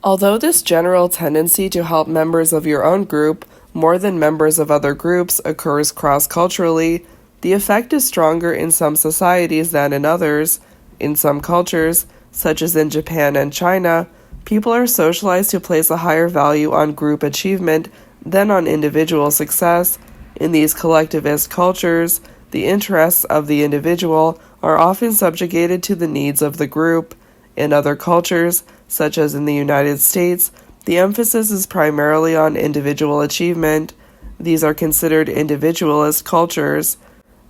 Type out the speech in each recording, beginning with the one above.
Although this general tendency to help members of your own group more than members of other groups occurs cross-culturally, the effect is stronger in some societies than in others. In some cultures, such as in Japan and China, people are socialized to place a higher value on group achievement than on individual success. In these collectivist cultures, the interests of the individual are often subjugated to the needs of the group. In other cultures, such as in the United States, the emphasis is primarily on individual achievement. These are considered individualist cultures.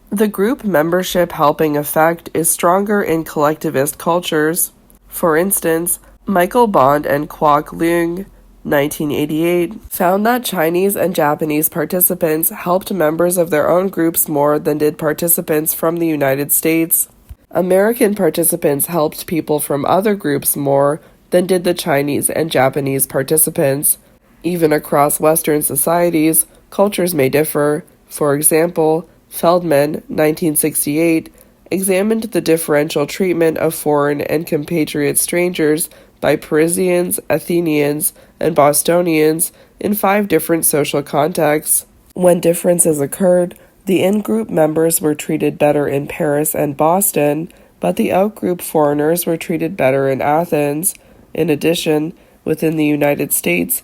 The group membership helping effect is stronger in collectivist cultures. For instance, Michael Bond and Kwok Leung, 1988, found that Chinese and Japanese participants helped members of their own groups more than did participants from the United States. American participants helped people from other groups more than did the Chinese and Japanese participants. Even across Western societies, cultures may differ. For example, Feldman, 1968, examined the differential treatment of foreign and compatriot strangers by Parisians, Athenians, and Bostonians in 5 different social contexts. When differences occurred, the in-group members were treated better in Paris and Boston, but the out-group foreigners were treated better in Athens. In addition, within the United States,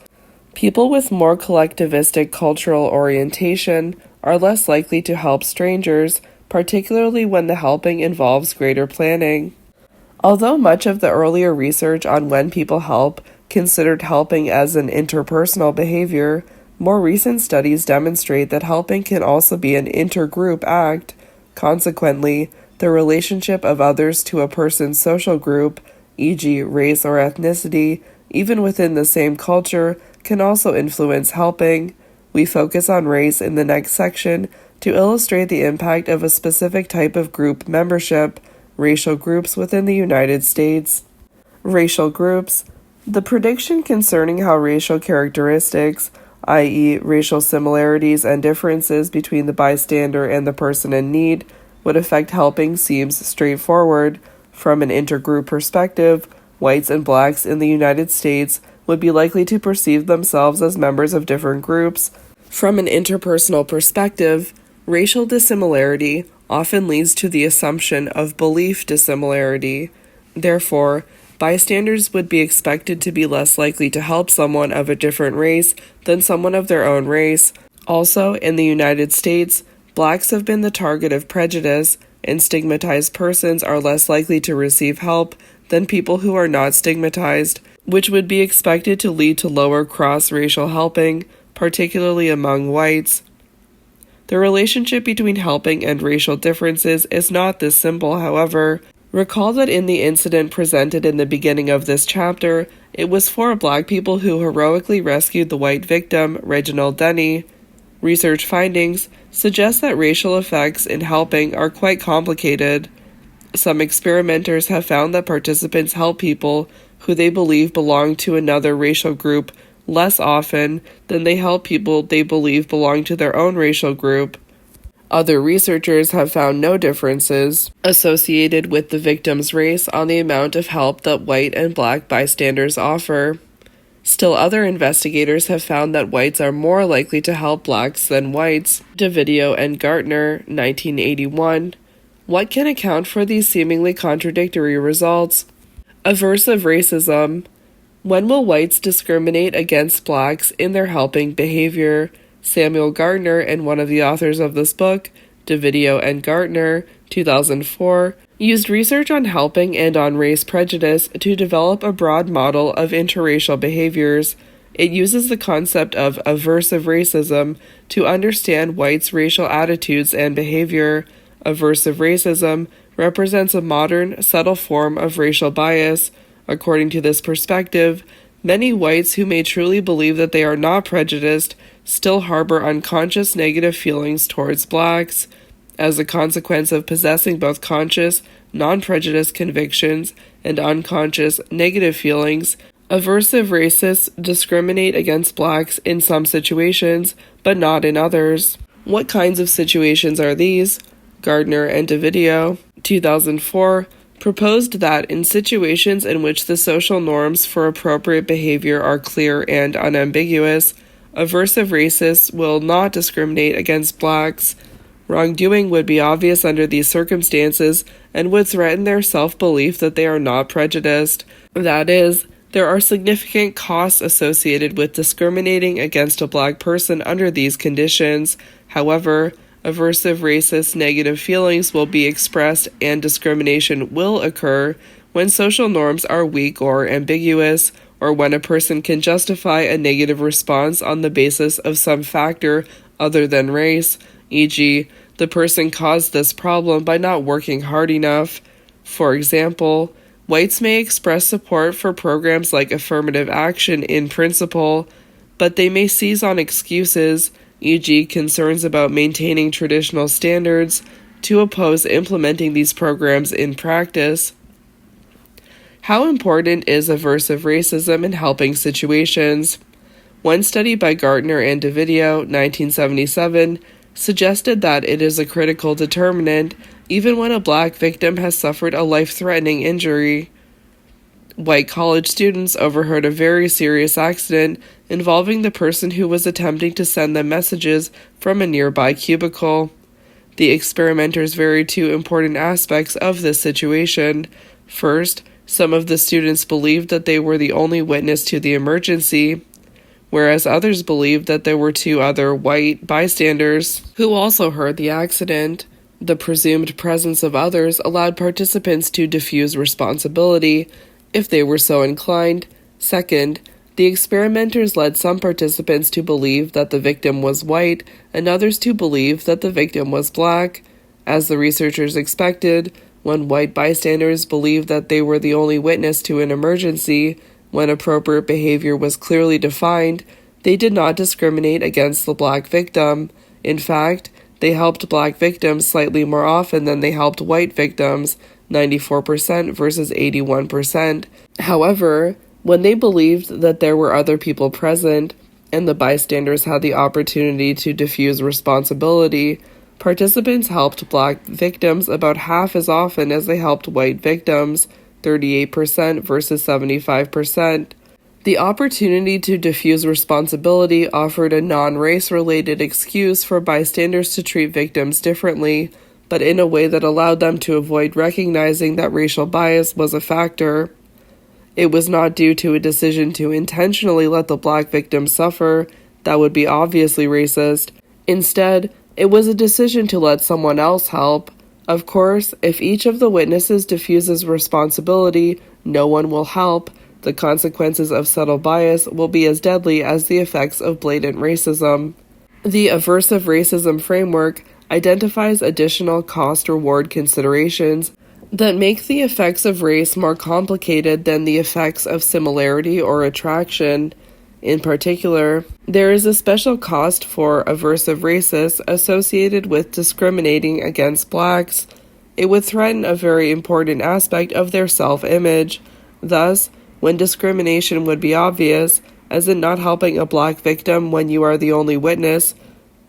people with more collectivistic cultural orientation are less likely to help strangers, particularly when the helping involves greater planning. Although much of the earlier research on when people help considered helping as an interpersonal behavior, more recent studies demonstrate that helping can also be an intergroup act. Consequently, the relationship of others to a person's social group, e.g., race or ethnicity, even within the same culture, can also influence helping. We focus on race in the next section to illustrate the impact of a specific type of group membership, racial groups within the United States. Racial groups. The prediction concerning how racial characteristics, i.e., racial similarities and differences between the bystander and the person in need, would affect helping seems straightforward. From an intergroup perspective, whites and blacks in the United States would be likely to perceive themselves as members of different groups. From an interpersonal perspective, racial dissimilarity often leads to the assumption of belief dissimilarity. Therefore, bystanders would be expected to be less likely to help someone of a different race than someone of their own race. Also, in the United States, blacks have been the target of prejudice, and stigmatized persons are less likely to receive help than people who are not stigmatized, which would be expected to lead to lower cross-racial helping, particularly among whites. The relationship between helping and racial differences is not this simple, however. Recall that in the incident presented in the beginning of this chapter, it was 4 black people who heroically rescued the white victim, Reginald Denny. Research findings suggest that racial effects in helping are quite complicated. Some experimenters have found that participants help people who they believe belong to another racial group less often than they help people they believe belong to their own racial group. Other researchers have found no differences associated with the victim's race on the amount of help that white and black bystanders offer. Still, other investigators have found that whites are more likely to help blacks than whites. DeVideo and Gartner, 1981. What can account for these seemingly contradictory results? Aversive racism. When will whites discriminate against blacks in their helping behavior? Samuel Gardner and one of the authors of this book, DeVideo and Gartner, 2004, used research on helping and on race prejudice to develop a broad model of interracial behaviors. It uses the concept of aversive racism to understand whites' racial attitudes and behavior. Aversive racism represents a modern, subtle form of racial bias. According to this perspective, many whites who may truly believe that they are not prejudiced still harbor unconscious negative feelings towards blacks. As a consequence of possessing both conscious, non-prejudiced convictions and unconscious, negative feelings, aversive racists discriminate against blacks in some situations, but not in others. What kinds of situations are these? Gardner and DeVideo, 2004, proposed that in situations in which the social norms for appropriate behavior are clear and unambiguous, aversive racists will not discriminate against blacks. Wrongdoing would be obvious under these circumstances and would threaten their self-belief that they are not prejudiced. That is, there are significant costs associated with discriminating against a black person under these conditions. However, aversive racist negative feelings will be expressed and discrimination will occur when social norms are weak or ambiguous, or when a person can justify a negative response on the basis of some factor other than race, e.g., the person caused this problem by not working hard enough. For example, whites may express support for programs like affirmative action in principle, but they may seize on excuses, e.g., concerns about maintaining traditional standards, to oppose implementing these programs in practice. How important is aversive racism in helping situations? One study by Gartner and DeVideo, 1977, suggested that it is a critical determinant even when a black victim has suffered a life-threatening injury. White college students overheard a very serious accident involving the person who was attempting to send them messages from a nearby cubicle. The experimenters varied two important aspects of this situation. First, some of the students believed that they were the only witness to the emergency, whereas others believed that there were two other white bystanders who also heard the accident. The presumed presence of others allowed participants to diffuse responsibility, if they were so inclined. Second, the experimenters led some participants to believe that the victim was white and others to believe that the victim was black. As the researchers expected, when white bystanders believed that they were the only witness to an emergency, when appropriate behavior was clearly defined, they did not discriminate against the black victim. In fact, they helped black victims slightly more often than they helped white victims, 94% versus 81%. However, when they believed that there were other people present, and the bystanders had the opportunity to diffuse responsibility, participants helped black victims about half as often as they helped white victims, 38% versus 75%. The opportunity to diffuse responsibility offered a non-race-related excuse for bystanders to treat victims differently, but in a way that allowed them to avoid recognizing that racial bias was a factor. It was not due to a decision to intentionally let the black victim suffer. That would be obviously racist. Instead, it was a decision to let someone else help. Of course, if each of the witnesses diffuses responsibility, no one will help. The consequences of subtle bias will be as deadly as the effects of blatant racism. The aversive racism framework identifies additional cost-reward considerations that make the effects of race more complicated than the effects of similarity or attraction. In particular, there is a special cost for aversive racists associated with discriminating against blacks. It would threaten a very important aspect of their self-image. Thus, when discrimination would be obvious, as in not helping a black victim when you are the only witness,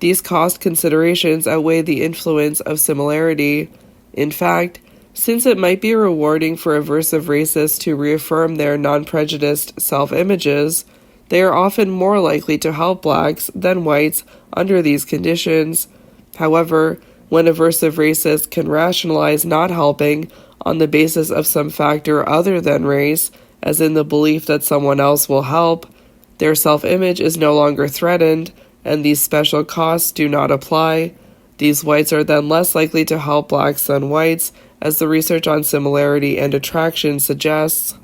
these cost considerations outweigh the influence of similarity. In fact, since it might be rewarding for aversive racists to reaffirm their non-prejudiced self-images, they are often more likely to help blacks than whites under these conditions. However, when aversive racists can rationalize not helping on the basis of some factor other than race, as in the belief that someone else will help, their self-image is no longer threatened, and these special costs do not apply. These whites are then less likely to help blacks than whites, as the research on similarity and attraction suggests.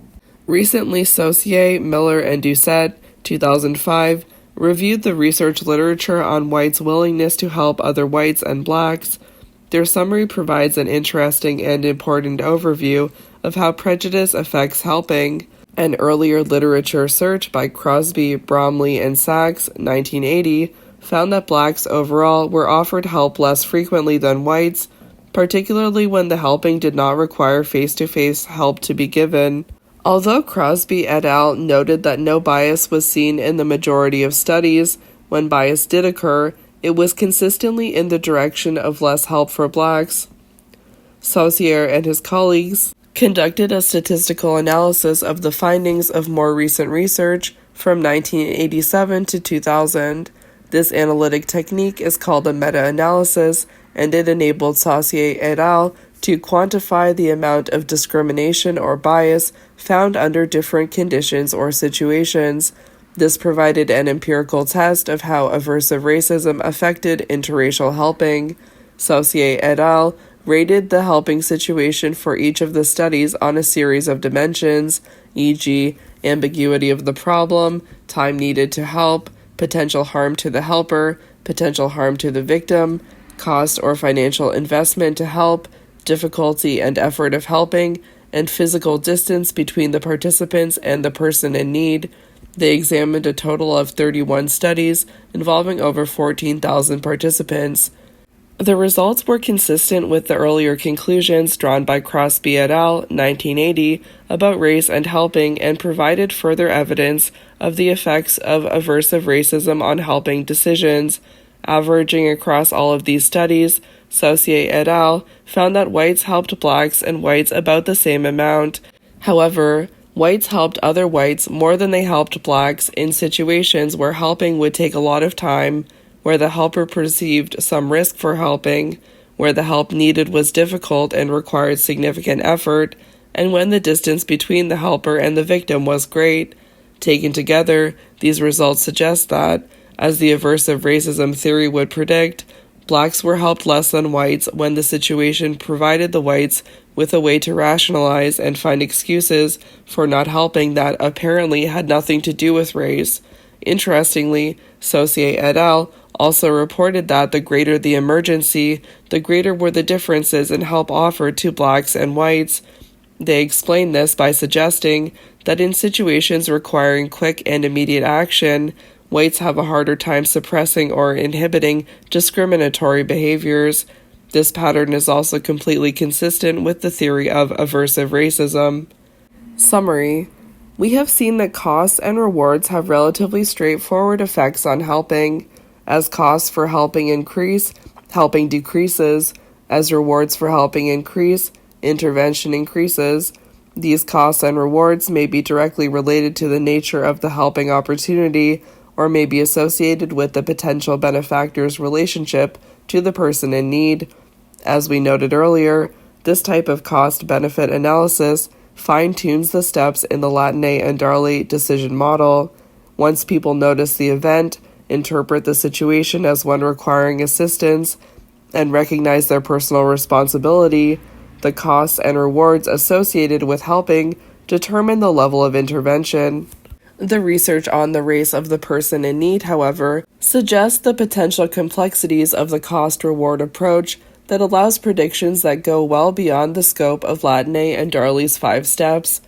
Recently, Saucier, Miller, and Doucette, 2005, reviewed the research literature on whites' willingness to help other whites and blacks. Their summary provides an interesting and important overview of how prejudice affects helping. An earlier literature search by Crosby, Bromley, and Sachs, 1980, found that blacks overall were offered help less frequently than whites, particularly when the helping did not require face-to-face help to be given. Although Crosby et al. Noted that no bias was seen in the majority of studies, when bias did occur, it was consistently in the direction of less help for blacks. Saucier and his colleagues conducted a statistical analysis of the findings of more recent research from 1987 to 2000. This analytic technique is called a meta-analysis, and it enabled Saucier et al. To quantify the amount of discrimination or bias found under different conditions or situations. This provided an empirical test of how aversive racism affected interracial helping. Saucier et al. Rated the helping situation for each of the studies on a series of dimensions, e.g., ambiguity of the problem, time needed to help, potential harm to the helper, potential harm to the victim, cost or financial investment to help, difficulty and effort of helping, and physical distance between the participants and the person in need. They examined a total of 31 studies involving over 14,000 participants. The results were consistent with the earlier conclusions drawn by Crosby et al. 1980 about race and helping, and provided further evidence of the effects of aversive racism on helping decisions. Averaging across all of these studies, Saucier et al. Found that whites helped blacks and whites about the same amount. However, whites helped other whites more than they helped blacks in situations where helping would take a lot of time, where the helper perceived some risk for helping, where the help needed was difficult and required significant effort, and when the distance between the helper and the victim was great. Taken together, these results suggest that, as the aversive racism theory would predict, blacks were helped less than whites when the situation provided the whites with a way to rationalize and find excuses for not helping that apparently had nothing to do with race. Interestingly, Saucier et al. Also reported that the greater the emergency, the greater were the differences in help offered to blacks and whites. They explained this by suggesting that in situations requiring quick and immediate action, whites have a harder time suppressing or inhibiting discriminatory behaviors. This pattern is also completely consistent with the theory of aversive racism. Summary: we have seen that costs and rewards have relatively straightforward effects on helping. As costs for helping increase, helping decreases. As rewards for helping increase, intervention increases. These costs and rewards may be directly related to the nature of the helping opportunity, or may be associated with the potential benefactor's relationship to the person in need. As we noted earlier, this type of cost-benefit analysis fine-tunes the steps in the Latané and Darley decision model. Once people notice the event, interpret the situation as one requiring assistance, and recognize their personal responsibility, the costs and rewards associated with helping determine the level of intervention. The research on the race of the person in need, however, suggests the potential complexities of the cost-reward approach that allows predictions that go well beyond the scope of Latané and Darley's 5 steps.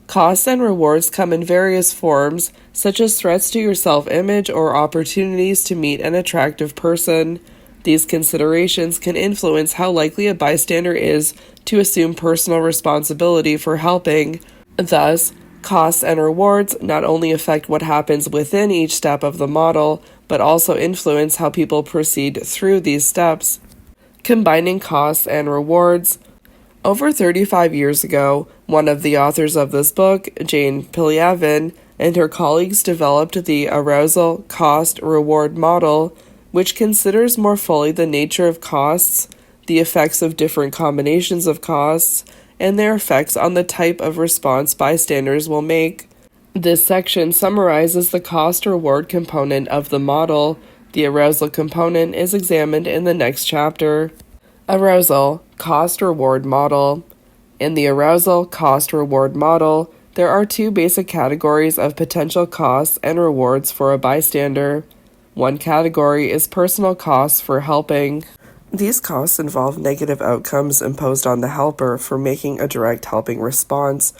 Costs and rewards come in various forms, such as threats to your self-image or opportunities to meet an attractive person. These considerations can influence how likely a bystander is to assume personal responsibility for helping. Thus, costs and rewards not only affect what happens within each step of the model, but also influence how people proceed through these steps. Combining costs and rewards. Over 35 years ago, one of the authors of this book, Jane Piliavin, and her colleagues developed the arousal cost-reward model, which considers more fully the nature of costs, the effects of different combinations of costs, and their effects on the type of response bystanders will make. This section summarizes the cost-reward component of the model. The arousal component is examined in the next chapter. Arousal cost-reward model. In the arousal cost-reward model, there are 2 basic categories of potential costs and rewards for a bystander. One category is personal costs for helping. These costs involve negative outcomes imposed on the helper for making a direct helping response.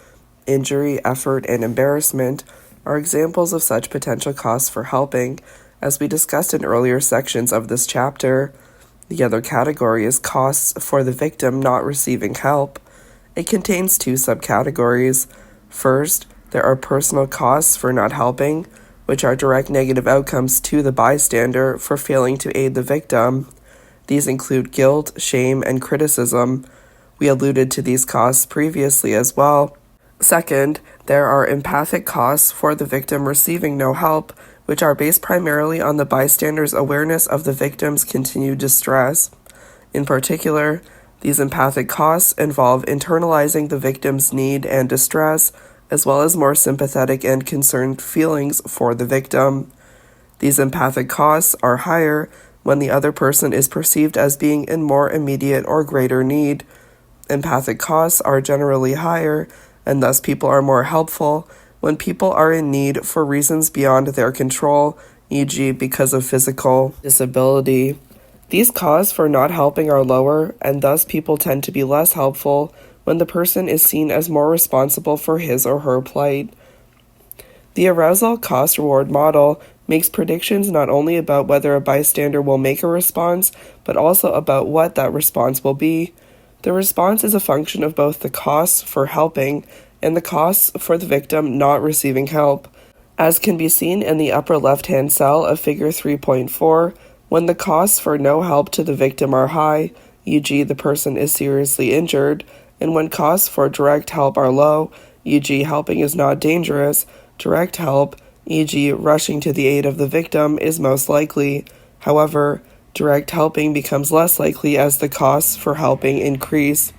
Injury, effort, and embarrassment are examples of such potential costs for helping, as we discussed in earlier sections of this chapter. The other category is costs for the victim not receiving help. It contains 2 subcategories. First, there are personal costs for not helping, which are direct negative outcomes to the bystander for failing to aid the victim. These include guilt, shame, and criticism. We alluded to these costs previously as well. Second, there are empathic costs for the victim receiving no help, which are based primarily on the bystander's awareness of the victim's continued distress. In particular, these empathic costs involve internalizing the victim's need and distress, as well as more sympathetic and concerned feelings for the victim. These empathic costs are higher when the other person is perceived as being in more immediate or greater need. Empathic costs are generally higher, and thus people are more helpful when people are in need for reasons beyond their control, e.g. because of physical disability. These costs for not helping are lower, and thus people tend to be less helpful when the person is seen as more responsible for his or her plight. The arousal cost-reward model makes predictions not only about whether a bystander will make a response, but also about what that response will be. The response is a function of both the costs for helping and the costs for the victim not receiving help. As can be seen in the upper left-hand cell of figure 3.4, when the costs for no help to the victim are high, e.g. the person is seriously injured, and when costs for direct help are low, e.g. helping is not dangerous, direct help, e.g. rushing to the aid of the victim, is most likely. However, direct helping becomes less likely as the costs for helping increase.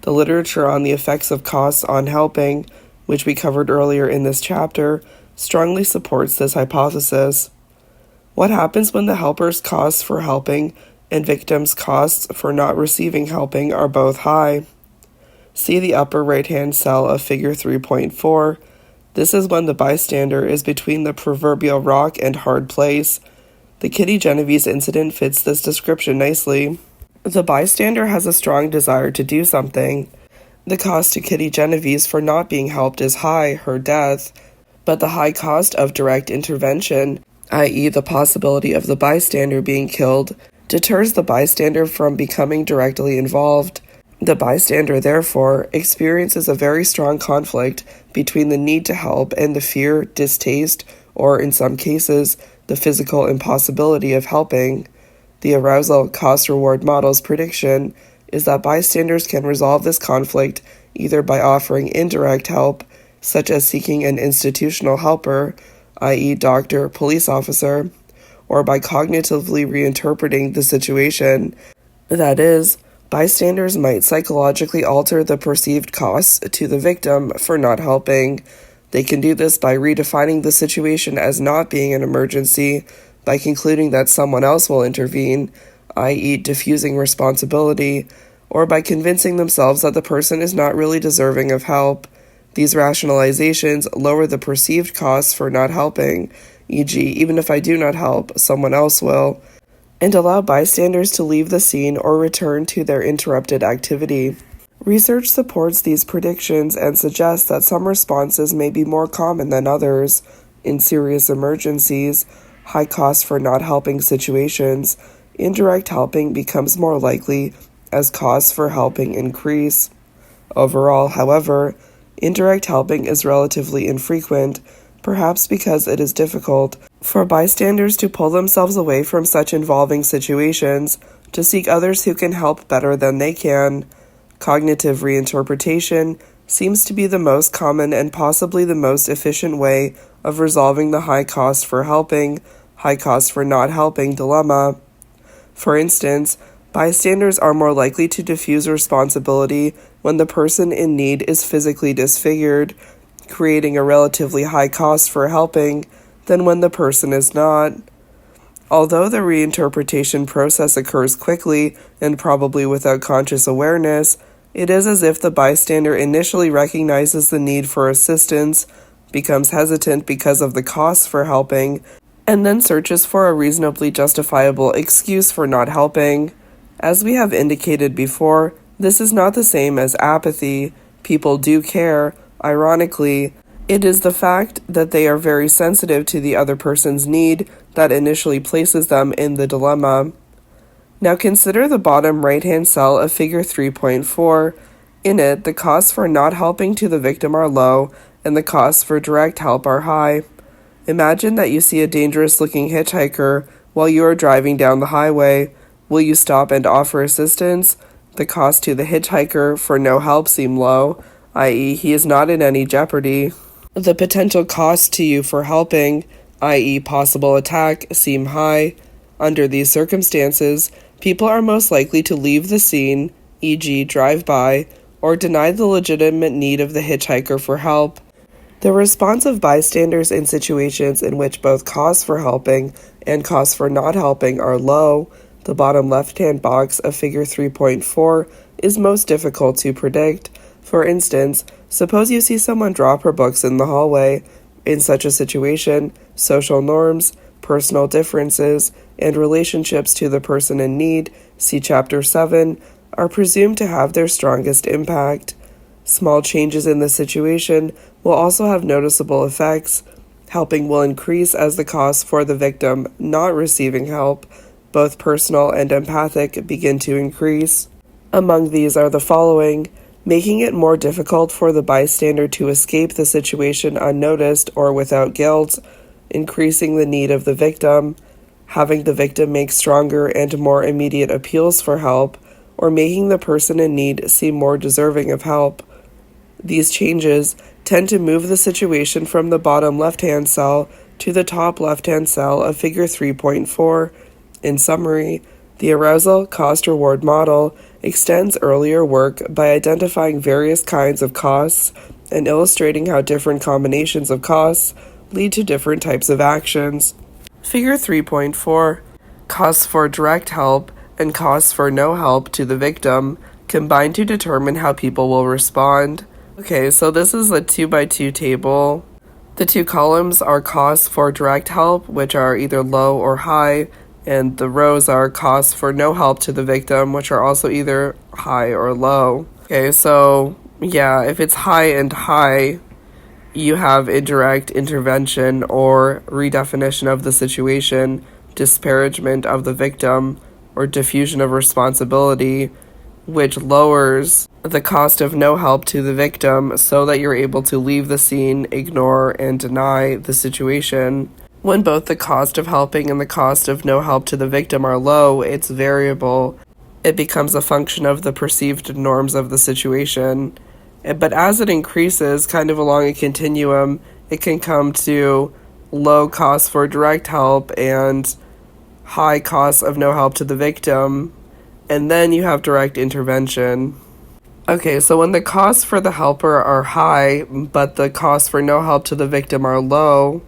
The literature on the effects of costs on helping, which we covered earlier in this chapter, strongly supports this hypothesis. What happens when the helper's costs for helping and victim's costs for not receiving helping are both high? See the upper right-hand cell of figure 3.4. This is when the bystander is between the proverbial rock and hard place. The Kitty Genovese incident fits this description nicely. The bystander has a strong desire to do something. The cost to Kitty Genovese for not being helped is high, her death, but the high cost of direct intervention, i.e. the possibility of the bystander being killed, deters the bystander from becoming directly involved. The bystander, therefore, experiences a very strong conflict between the need to help and the fear, distaste, or in some cases, the physical impossibility of helping. The arousal cost-reward model's prediction is that bystanders can resolve this conflict either by offering indirect help, such as seeking an institutional helper, i.e. doctor, police officer, or by cognitively reinterpreting the situation. That is, bystanders might psychologically alter the perceived costs to the victim for not helping. They can do this by redefining the situation as not being an emergency, by concluding that someone else will intervene, i.e. diffusing responsibility, or by convincing themselves that the person is not really deserving of help. These rationalizations lower the perceived costs for not helping, e.g. even if I do not help, someone else will, and allow bystanders to leave the scene or return to their interrupted activity. Research supports these predictions and suggests that some responses may be more common than others. In serious emergencies, high cost for not helping situations, indirect helping becomes more likely as costs for helping increase. Overall, however, indirect helping is relatively infrequent, perhaps because it is difficult for bystanders to pull themselves away from such involving situations to seek others who can help better than they can. Cognitive reinterpretation seems to be the most common and possibly the most efficient way of resolving the high cost for helping, high cost for not helping dilemma. For instance, bystanders are more likely to diffuse responsibility when the person in need is physically disfigured, creating a relatively high cost for helping, than when the person is not. Although the reinterpretation process occurs quickly and probably without conscious awareness, it is as if the bystander initially recognizes the need for assistance, becomes hesitant because of the costs for helping, and then searches for a reasonably justifiable excuse for not helping. As we have indicated before, this is not the same as apathy. People do care. Ironically, it is the fact that they are very sensitive to the other person's need that initially places them in the dilemma. Now consider the bottom right-hand cell of figure 3.4. In it, the costs for not helping to the victim are low, and the costs for direct help are high. Imagine that you see a dangerous-looking hitchhiker while you are driving down the highway. Will you stop and offer assistance? The costs to the hitchhiker for no help seem low, i.e., he is not in any jeopardy. The potential costs to you for helping, i.e., possible attack, seem high. Under these circumstances, people are most likely to leave the scene, e.g., drive by, or deny the legitimate need of the hitchhiker for help. The response of bystanders in situations in which both costs for helping and costs for not helping are low, the bottom left-hand box of figure 3.4, is most difficult to predict. For instance, suppose you see someone drop her books in the hallway. In such a situation, social norms, personal differences, and relationships to the person in need, see Chapter 7, are presumed to have their strongest impact. Small changes in the situation will also have noticeable effects. Helping will increase as the costs for the victim not receiving help, both personal and empathic, begin to increase. Among these are the following: making it more difficult for the bystander to escape the situation unnoticed or without guilt, increasing the need of the victim, having the victim make stronger and more immediate appeals for help, or making the person in need seem more deserving of help. These changes tend to move the situation from the bottom left-hand cell to the top left-hand cell of figure 3.4. In summary, the arousal cost-reward model extends earlier work by identifying various kinds of costs and illustrating how different combinations of costs lead to different types of actions. Figure 3.4. Costs for direct help and costs for no help to the victim combine to determine how people will respond. Okay, so this is a 2x2 table. The two columns are costs for direct help, which are either low or high, and the rows are costs for no help to the victim, which are also either high or low. Okay, so yeah, if it's high and high, you have indirect intervention or redefinition of the situation, disparagement of the victim, or diffusion of responsibility, which lowers the cost of no help to the victim so that you're able to leave the scene, ignore, and deny the situation. When both the cost of helping and the cost of no help to the victim are low, it's variable. It becomes a function of the perceived norms of the situation. But as it increases, kind of along a continuum, it can come to low costs for direct help and high costs of no help to the victim. And then you have direct intervention. Okay, so when the costs for the helper are high, but the costs for no help to the victim are low,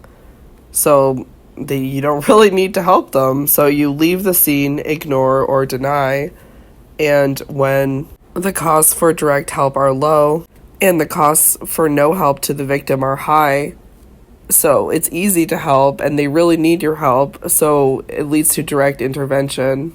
so you don't really need to help them, so you leave the scene, ignore, or deny. And when the costs for direct help are low, and the costs for no help to the victim are high, so it's easy to help, and they really need your help, so it leads to direct intervention.